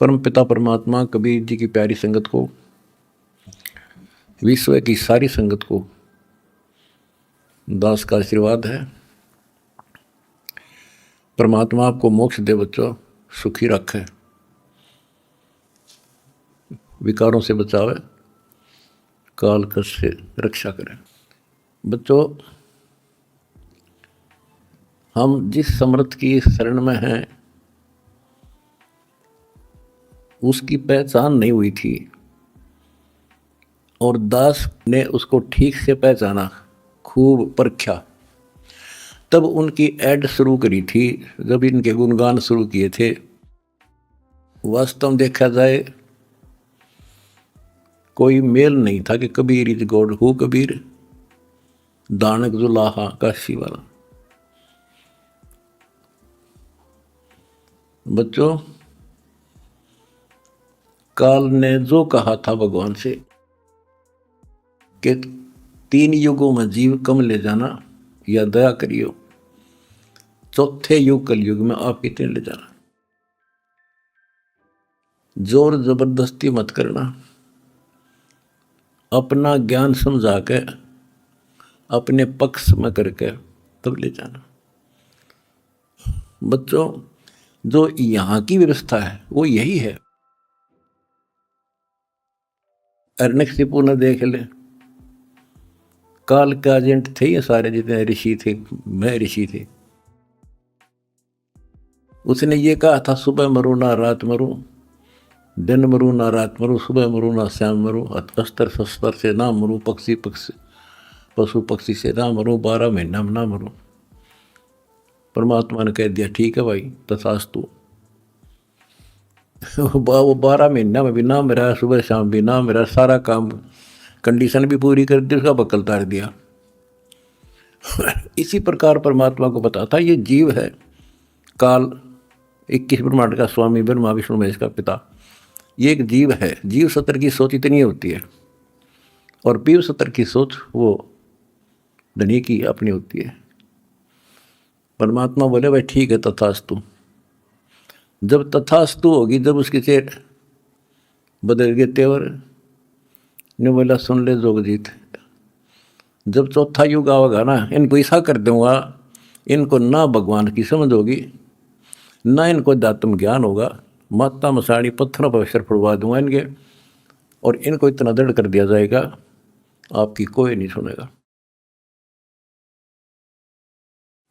परम पिता परमात्मा कबीर जी की प्यारी संगत को, विश्व की सारी संगत को दास का आशीर्वाद है। परमात्मा आपको मोक्ष दे बच्चों, सुखी रखे, विकारों से बचावे, काल कष्ट से रक्षा करे। बच्चों, हम जिस समर्थ की शरण में हैं उसकी पहचान नहीं हुई थी और दास ने उसको ठीक से पहचाना, खूब परखा, तब उनकी ऐड शुरू करी थी, जब इनके गुणगान शुरू किए थे। वास्तव में देखा जाए कोई मेल नहीं था कि Kabir is God who Kabir, दानक जुलाहा काशी वाला। बच्चों, काल ने जो कहा था भगवान से कि 3 युगों में जीव कम ले जाना या दया करियो, चौथे युग कलयुग में आप कितने ले जाना। जोर जबरदस्ती मत करना, अपना ज्ञान समझा के अपने पक्ष में करके तब ले जाना। बच्चों, जो यहाँ की व्यवस्था है वो यही है। हिरण्यकशिपु ने देख ले, काल के एजेंट थे ये सारे, जितने ऋषि थे, मैं ऋषि थे। उसने ये कहा था सुबह मरूं ना रात मरूं, दिन मरूं ना रात मरूं, सुबह मरूं ना शाम मरूं, अस्त्र शस्त्र से ना मरूं, पशु पक्षी से ना मरूं, 12 महीना में ना मरूं। परमात्मा ने कह दिया ठीक है भाई, तथास्तु। वो 12 महीना में भी ना मेरा, सुबह शाम भी ना मेरा, सारा काम कंडीशन भी पूरी कर दी, उसका बकल तार दिया। इसी प्रकार परमात्मा को पता था ये जीव है, काल 21 ब्रह्मांड का स्वामी, ब्रह्मा विष्णु महेश का पिता, ये एक जीव है। जीव सत्र की सोच इतनी होती है और पीव सत्र की सोच वो धनी की अपनी होती है। परमात्मा बोले भाई ठीक है, तथास्तु। जब तथास्तु होगी, जब उसके चेत बदल गए तेवर ने बोला सुन ले जोगजीत, जब चौथा युग आएगा ना, इनको ऐसा कर दूंगा, इनको ना भगवान की समझ होगी, ना इनको अध्यात्म ज्ञान होगा, माता मसाणी पत्थरों पर अवसर पड़वा दूंगा इनके, और इनको इतना दृढ़ कर दिया जाएगा आपकी कोई नहीं सुनेगा।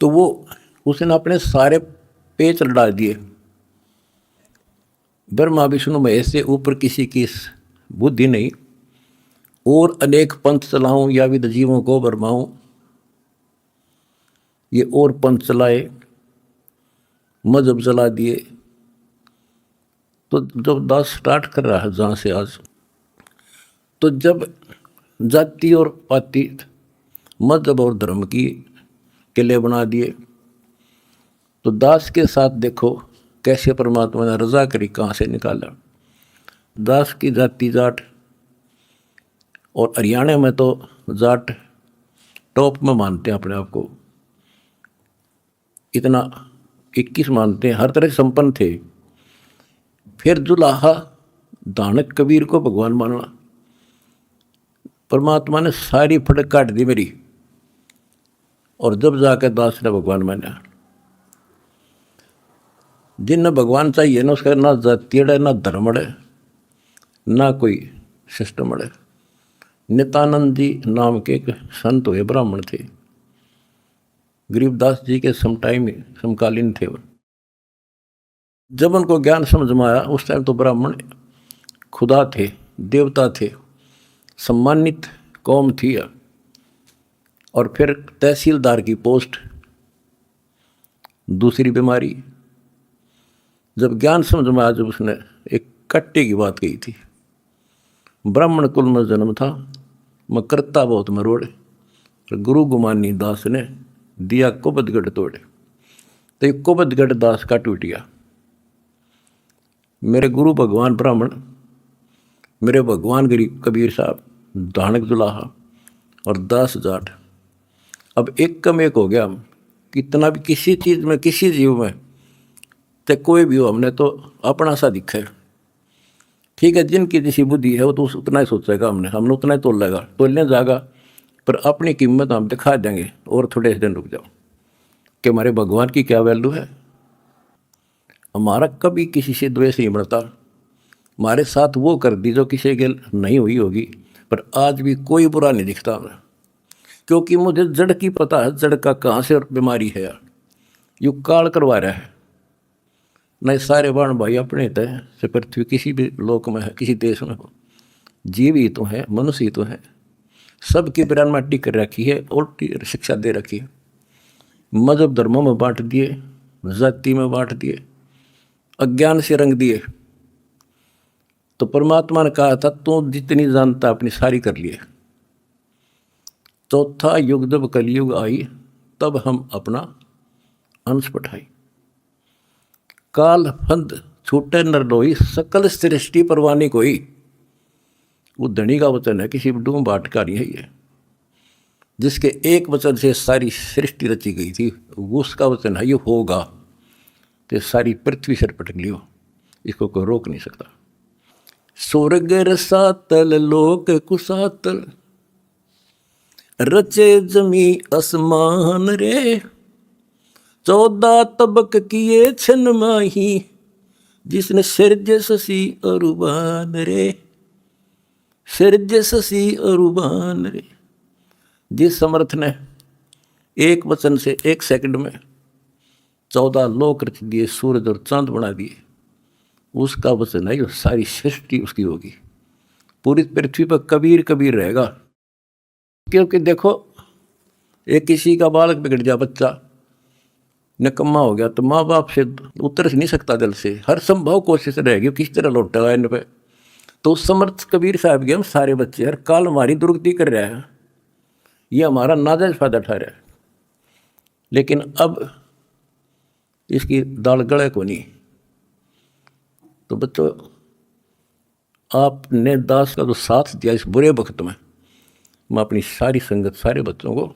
तो वो उसने अपने सारे पेच लड़ा दिए, ब्रह्मा विष्णु महेश से ऊपर किसी की बुद्धि नहीं, और अनेक पंथ चलाऊं या विद जीवों को बरमाऊं, ये और पंथ चलाए, मजहब चला दिए। तो जब दास स्टार्ट कर रहा है जहाँ से आज, तो जब जाति और पाति, मजहब और धर्म की किले बना दिए, तो दास के साथ देखो कैसे परमात्मा ने रजा करी, कहाँ से निकाला। दास की जाति जाट, और हरियाणा में तो जाट टॉप में मानते हैं अपने आप को, इतना 21 मानते हैं, हर तरह से संपन्न थे। फिर जुलाहा दानक कबीर को भगवान मानना, परमात्मा ने सारी फड़क काट दी मेरी, और जब जाकर दास ने भगवान माना। जिन्हें भगवान चाहिए ना, उसका ना जाति है, ना धर्म है, ना कोई सिस्टम है। नित्यानंद जी नाम के एक संत हुए, ब्राह्मण थे, गरीबदास जी के समकालीन थे वो। जब उनको ज्ञान समझ में आया, उस टाइम तो ब्राह्मण खुदा थे, देवता थे, सम्मानित कौम थी। और फिर तहसीलदार की पोस्ट, दूसरी बीमारी। जब ज्ञान समझ में आया, जब उसने एक कट्टे की बात कही थी, ब्राह्मण कुल में जन्म था, मैं करता बहुत मरोड़े, गुरु गुमानी दास ने दिया कुबदगढ़ तोड़े। तो ये कुबदगढ़ दास का टूटिया। मेरे गुरु भगवान ब्राह्मण, मेरे भगवान गरीब कबीर साहब, दानक जुलाहा और दास जाट, अब एक कम एक हो गया। हम कितना भी किसी चीज़ में, किसी जीव में, तो कोई भी हो, हमने तो अपना सा दिखा है। ठीक है, जिनकी जैसी बुद्धि है वो तो उतना ही सोचेगा, हमने उतना ही तोलेगा, तोलने जाएगा, पर अपनी कीमत हम दिखा देंगे। और थोड़े दिन रुक जाओ कि हमारे भगवान की क्या वैल्यू है। हमारा कभी किसी से द्वेष नहीं बढ़ता। हमारे साथ वो कर दी जो किसी के नहीं हुई होगी, पर आज भी कोई बुरा नहीं दिखता हमें, क्योंकि मुझे जड़ की पता है, जड़ का कहाँ से बीमारी है यार। यू काल करवा रहा है। नहीं सारे बाण भाई अपने तय से पृथ्वी किसी भी लोक में है, किसी देश में हो, जीव ही तो है, मनुष्य ही तो है। सबकी ब्रांड माटी कर रखी है, उल्टी शिक्षा दे रखी है। मजहब धर्मों में बांट दिए, जाति में बांट दिए, अज्ञान से रंग दिए। तो परमात्मा ने कहा था तू जितनी जानता अपनी सारी कर लिए। चौथा युग जब कलयुग आई, तब हम अपना अंश पठाई। काल फंद छूटे नर लोई, सकल सृष्टि परवानी कोई। वो धनी का वचन है, किसी डूम बाट का नहीं है ये। जिसके एक वचन से सारी सृष्टि रची गई थी, उसका वचन है ये होगा, तो सारी पृथ्वी सर पटक लियो, इसको कोई रोक नहीं सकता। स्वर्ग रसातल लोक कुसातल, रचे जमी आसमान रे। 14 तबक किए छन माही, जिसने सिरज ससी अरुबान रे। सिरज ससी अरुबान रे। जिस समर्थ ने एक वचन से 1 सेकंड में 14 लोक रच दिए, सूरज और चांद बना दिए, उसका वचन है, सारी सृष्टि उसकी होगी। पूरी पृथ्वी पर कबीर कबीर रहेगा। क्योंकि देखो, एक किसी का बालक बिगड़ गया, बच्चा निकम्मा हो गया, तो माँ बाप से उतर नहीं सकता दिल से, हर संभव कोशिश रहेगी किस तरह लौटेगा इन पे। तो उस समर्थ कबीर साहब के हम सारे बच्चे हर काल हमारी दुर्गति कर रहे हैं, ये हमारा नाजायज फायदा उठा रहा है। लेकिन अब इसकी दाल गले को नहीं। तो बच्चों, आपने दास का जो साथ दिया इस बुरे वक्त में, मैं अपनी सारी संगत, सारे बच्चों को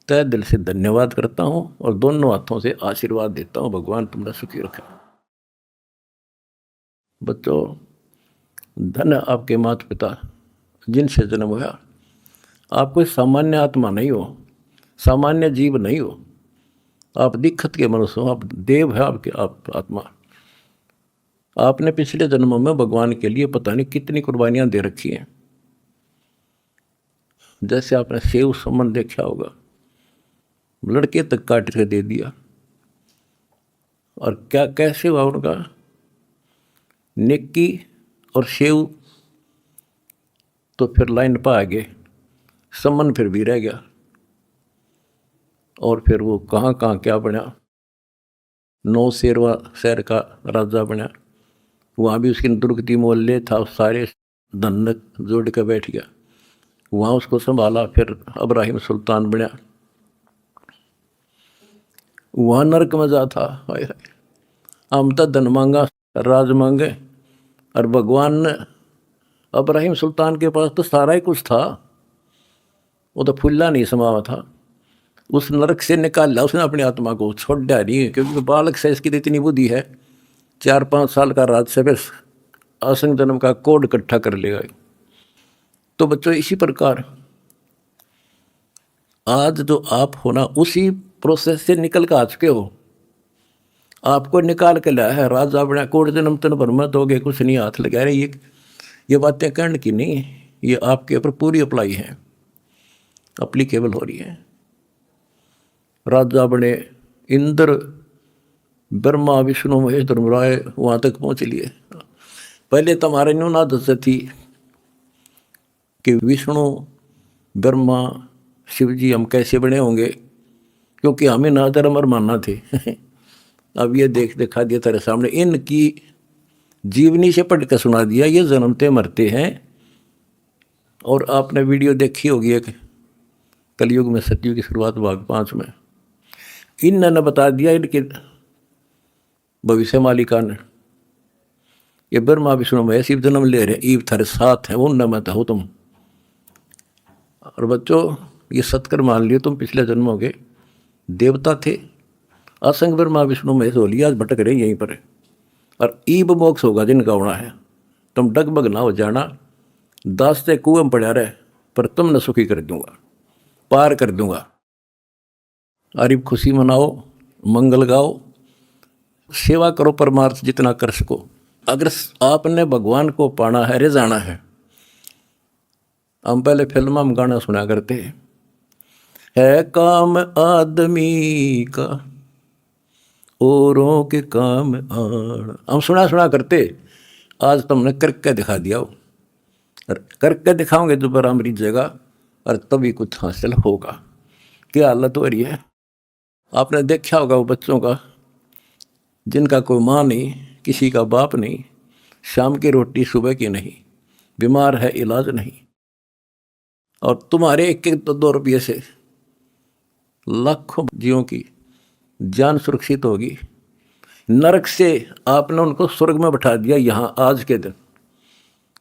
तय दिल से धन्यवाद करता हूँ और दोनों हाथों से आशीर्वाद देता हूँ, भगवान तुम्हारा सुखी रखे। बच्चों, धन आपके माता पिता जिनसे जन्म हुआ। आप कोई सामान्य आत्मा नहीं हो, सामान्य जीव नहीं हो, आप दिक्कत के मनुष्य हो, आप देव है, आपके आप आत्मा। आपने पिछले जन्मों में भगवान के लिए पता नहीं कितनी कुर्बानियां दे रखी हैं। जैसे आपने सेव समन देखा होगा, लड़के तक काट के दे दिया, और क्या कैसे हुआ उनका, नेकी और सेव तो फिर लाइन पर आ गए, समन फिर भी रह गया, और फिर वो कहाँ कहाँ क्या बना, 9 शेरवा शहर का राजा बना, वहाँ भी उसकी दुर्गति मोहल्ले था, सारे धन जोड़ के बैठ गया, वहाँ उसको संभाला। फिर इब्राहिम सुल्तान बना, वहाँ नरक में जा था। हाय हाय, हम तो धन मांगा, राज मांगे, और भगवान ने इब्राहिम सुल्तान के पास तो सारा ही कुछ था, वो तो फुल्ला नहीं समावा था। उस नरक से निकाला उसने अपनी आत्मा को, छोड़ दिया नहीं, क्योंकि बालक से इसकी इतनी बुद्धि है, 4-5 साल का राज से बस असंग जन्म का कोड इकट्ठा कर लेगा। तो बच्चों, इसी प्रकार आज जो आप हो ना, उसी प्रोसेस से निकल कर आ चुके हो। आपको निकाल के लाया है राजा बना, कोड जन्म तन भर में दोगे कुछ नहीं, हाथ लगा रहे। ये बातें कहने की नहीं, ये आपके ऊपर पूरी अप्लाई है, अप्लीकेबल हो रही है। राजा बने, इंद्र ब्रह्मा विष्णु महेश धर्मराय वहाँ तक पहुँच लिए। पहले तो हमारे न्यून आदत थी कि विष्णु ब्रह्मा शिव जी हम कैसे बने होंगे, क्योंकि हमें ना धर्म और मानना थे। अब ये दिखा दिया तेरे सामने, इनकी जीवनी से पढ़ कर सुना दिया, ये जन्मते मरते हैं। और आपने वीडियो देखी होगी एक, कलयुग में सतयुग की शुरुआत भाग 5 में, इन्होंने बता दिया इनके भविष्य मालिका ने, ये ब्रह्मा विष्णु में शिव जन्म ले रहे, ईव थारे साथ है, उन में हो तुम। और बच्चों, ये सत्कर मान लियो तुम पिछले जन्मों के देवता थे, असंग ब्रह्मा विष्णु महेश हो लिया, आज भटक रहे यहीं पर। और ईब मोक्ष होगा जिनका होना है, तुम डगमग ना हो जाना, दास से कुएं में पड़ा रहे, पर तुमने सुखी कर दूंगा, पार कर दूंगा। अरे खुशी मनाओ, मंगल गाओ, सेवा करो परमार्थ जितना कर सको। अगर आपने भगवान को पाना है, रिझाना है, हम पहले फिल्म में गाना सुना करते है काम आदमी का औरों के काम आड़, हम सुना सुना करते। आज तुमने करके दिखा दिया हो, और करके दिखाओगे दोबारा हमारी जगह, और तभी कुछ हासिल होगा। क्या हालत हो रही है। आपने देखा होगा वो बच्चों का, जिनका कोई माँ नहीं, किसी का बाप नहीं, शाम की रोटी सुबह की नहीं, बीमार है इलाज नहीं, और तुम्हारे एक एक 2 रुपये से लाखों जीवों की जान सुरक्षित होगी। नरक से आपने उनको स्वर्ग में बैठा दिया यहाँ आज के दिन।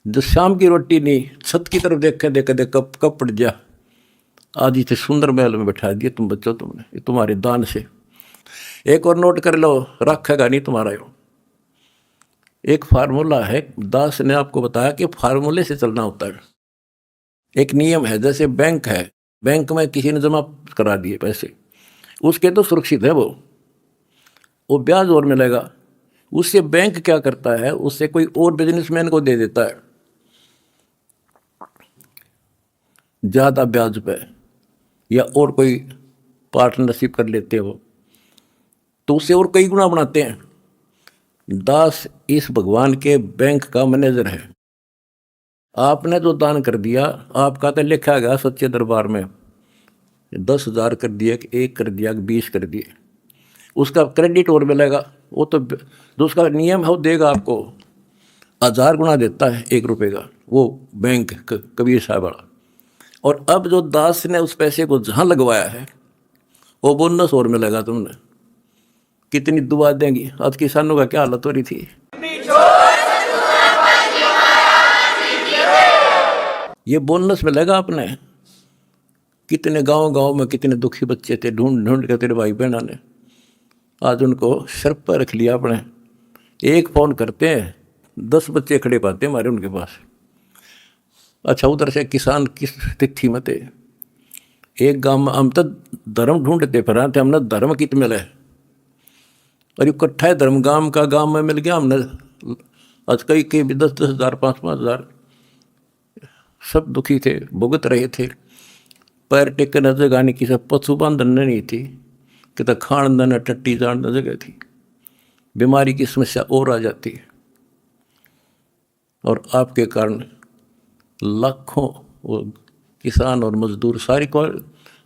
जो शाम की रोटी नहीं, छत की तरफ देखे देखे देख कब कब पड़ जा, आज इसे सुंदर महल में बैठा दिया तुम बच्चों, तुमने ये तुम्हारे दान से। एक और नोट कर लो, रखेगा नहीं तुम्हारा यो। एक फार्मूला है, दास ने आपको बताया कि फार्मूले से चलना होता है। एक नियम है, जैसे बैंक है, बैंक में किसी ने जमा करा दिए पैसे, उसके तो सुरक्षित है वो ब्याज और मिलेगा। उससे बैंक क्या करता है, उससे कोई और बिजनेसमैन को दे देता है ज़्यादा ब्याज पे, या और कोई पार्टनरशिप कर लेते हो तो उससे और कई गुना बनाते हैं। दास इस भगवान के बैंक का मैनेजर है। आपने जो दान कर दिया, आपका तो लिखा गया सच्चे दरबार में, 10,000 कर दिया कि 1 कर दिया कि 20 कर दिए, उसका क्रेडिट और मिलेगा। वो तो जो उसका नियम है वो देगा आपको, 1000 गुना देता है 1 रुपये का वो बैंक कबीर साहब वाला। और अब जो दास ने उस पैसे को जहाँ लगवाया है, वो बोनस और मिलेगा तुमने। कितनी दुआ देंगी। आज किसानों का क्या हालत हो रही थी। ये बोनस मिलेगा आपने। कितने गांव गांव में कितने दुखी बच्चे थे, ढूंढ ढूंढ के तेरे भाई बहना ने आज उनको सर पर रख लिया अपने। एक फ़ोन करते हैं 10 बच्चे खड़े पाते हैं हमारे उनके पास। अच्छा, उधर से किसान किस तिथि में थे। एक गांव में हम तो धर्म ढूंढते फिर थे, हमने धर्म कित मिले, और इकट्ठा धर्म गांव में मिल गया हमने। आज कई भी 10-10 हज़ार 5-5 हज़ार, सब दुखी थे, भुगत रहे थे। पैर टेक न जगह नहीं, किसी पशु बांधन नहीं थी, कि तो खान न टट्टी जान न जगह थी। बीमारी की समस्या और आ जाती है, और आपके कारण लाखों वो किसान और मजदूर, सारी को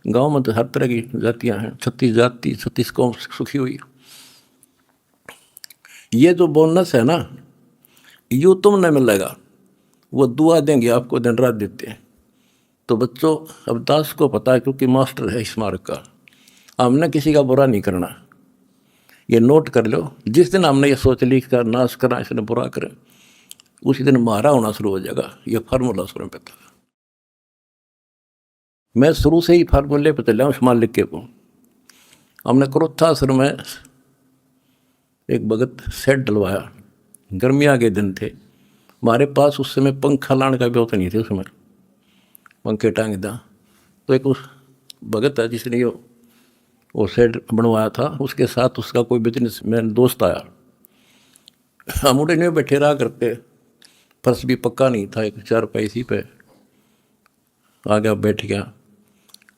गांव में तो हर तरह की जातियां हैं, 36 जाति 36 कौम सुखी हुई। ये जो बोनस है ना, यूँ तुम नहीं मिलेगा, वो दुआ देंगे आपको, दिन रात देते हैं। तो बच्चों, अब दास को पता है, क्योंकि मास्टर है इस मार्ग का, हमने किसी का बुरा नहीं करना। ये नोट कर लो, जिस दिन हमने ये सोच ली का नाश करना, इसने बुरा करें, उसी दिन मारा होना शुरू हो जाएगा। ये फार्मूला शुरू में पता। मैं शुरू से ही फार्मूले पर चला हूँ इस मालिक के को। हमने क्रोथाश्रम में एक भगत सेट डलवाया, गर्मियाँ के दिन थे, हमारे पास उस समय पंखा लाने का भी नहीं थे, उसमें पंखे टांग दा। तो एक उस भगत है जिसने वो सेट बनवाया था, उसके साथ उसका कोई बिजनेसमैन दोस्त आया। हम उड़े नहीं बैठे रहा करते, फर्श भी पक्का नहीं था, एक 4 पैसी पे आ गया, बैठ गया।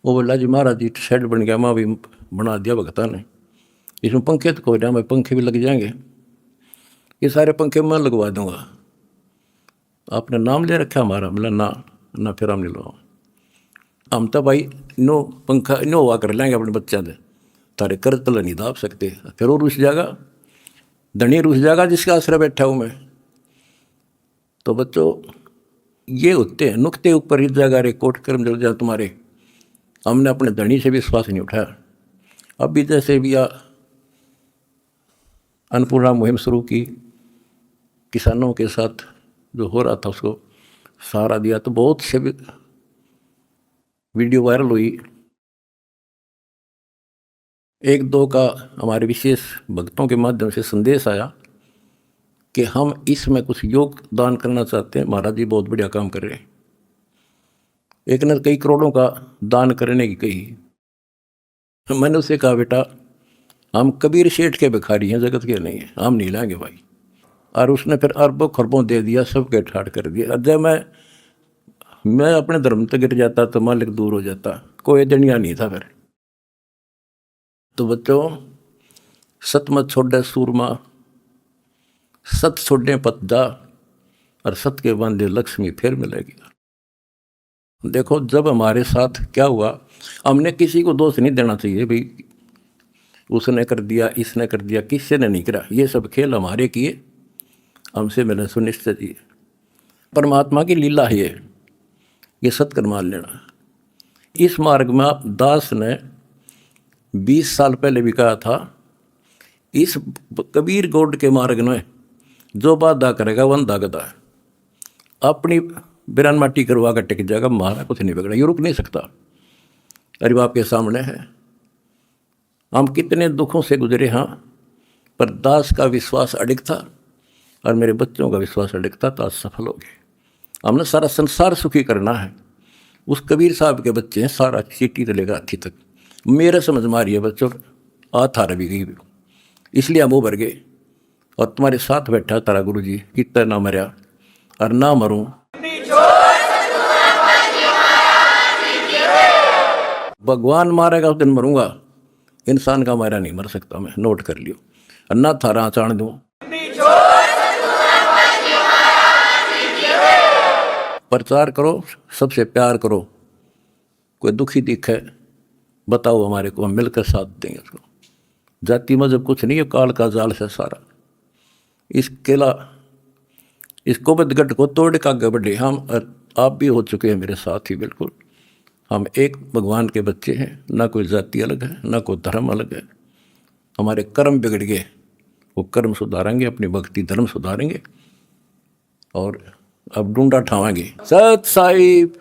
वो बोला जी महाराज जी शेड बन गया, माँ भी बना दिया भगता ने, इसमें पंखे तो कोई ना, मैं पंखे भी लग जाएंगे, ये सारे पंखे मैं लगवा दूंगा। आपने नाम ले रखा हमारा? बोला ना फिर हम नहीं लो, हम तो भाई नो पंखा नो हुआ कर लेंगे अपने बच्चा दे, तारे कर तल नहीं दाप सकते। फिर वो रुस जाएगा, धनी रुस जाएगा जिसका आश्रय बैठा हूँ मैं। तो बच्चों, ये होते हैं नुक्ते ऊपर ही जाएगा रे कोट कर्म जल जाए तुम्हारे। हमने अपने धनी से विश्वास नहीं उठाया। अभी जैसे भी अन्नपूर्णा मुहिम शुरू की, किसानों के साथ जो हो रहा था उसको सहारा दिया, तो बहुत से वीडियो वायरल हुई। 1-2 का हमारे विशेष भक्तों के माध्यम से संदेश आया कि हम इसमें कुछ योगदान करना चाहते हैं। महाराज जी बहुत बढ़िया काम कर रहे हैं। एक ने कई करोड़ों का दान करने की कही। मैंने उससे कहा बेटा हम कबीर शेठ के भिखारी हैं, जगत के नहीं हैं, हम नहीं लाएंगे भाई। और उसने फिर अरबों खरबों दे दिया, सबके ठाट कर दिया। और जब मैं अपने धर्म तक गिर जाता तो मालिक दूर हो जाता, कोई दनिया नहीं था फिर। तो बच्चों, सत मत छोड़े सूरमा, सत छोड़ने पतदा, और सत के बांधे लक्ष्मी फिर मिलेगी। देखो जब हमारे साथ क्या हुआ, हमने किसी को दोष नहीं देना चाहिए भाई उसने कर दिया, इसने कर दिया, किसी ने नहीं करा। ये सब खेल हमारे किए, हमसे मैंने सुनिश्चित किए। परमात्मा की लीला है ये सत्कर्म मान लेना। इस मार्ग में दास ने 20 साल पहले भी कहा था, इस कबीर गौड़ के मार्ग में जो बाधा करेगा वह अंधा गधा है। अपनी बिरान माटी करवा कर टिक जाएगा, हमारा कुछ नहीं बिगड़ा, ये रुक नहीं सकता। अरे आपके सामने है, हम कितने दुखों से गुजरे। हाँ, पर दास का विश्वास अडिग था और मेरे बच्चों का विश्वास अडिग था, तो आज सफल हो गए। हमने सारा संसार सुखी करना है। उस कबीर साहब के बच्चे हैं, सारा चीटी तलेगा हाथी तक। मेरे समझ मारिए बच्चों, हार भी गई, इसलिए हम उभर गए। और तुम्हारे साथ बैठा तारा गुरु जी, कितना ना मरया और ना मरूं। भगवान मारेगा उस दिन मरूंगा, इंसान का मारा नहीं मर सकता मैं, नोट कर लियो। और ना थारा चाण दूं, प्रचार करो, सबसे प्यार करो। कोई दुखी दिखे बताओ हमारे को, हम मिलकर साथ देंगे उसको। जाति मजहब कुछ नहीं है, काल का जाल से सारा। इस किला, इस कोबदगढ़ को तोड़ के आगे बढ़े। हम आप भी हो चुके हैं मेरे साथ ही, बिल्कुल। हम एक भगवान के बच्चे हैं, ना कोई जाति अलग है, ना कोई धर्म अलग है। हमारे कर्म बिगड़ गए, वो कर्म सुधारेंगे, अपनी भक्ति धर्म सुधारेंगे और अब ढूंढा ठावेंगे। सत साहिब।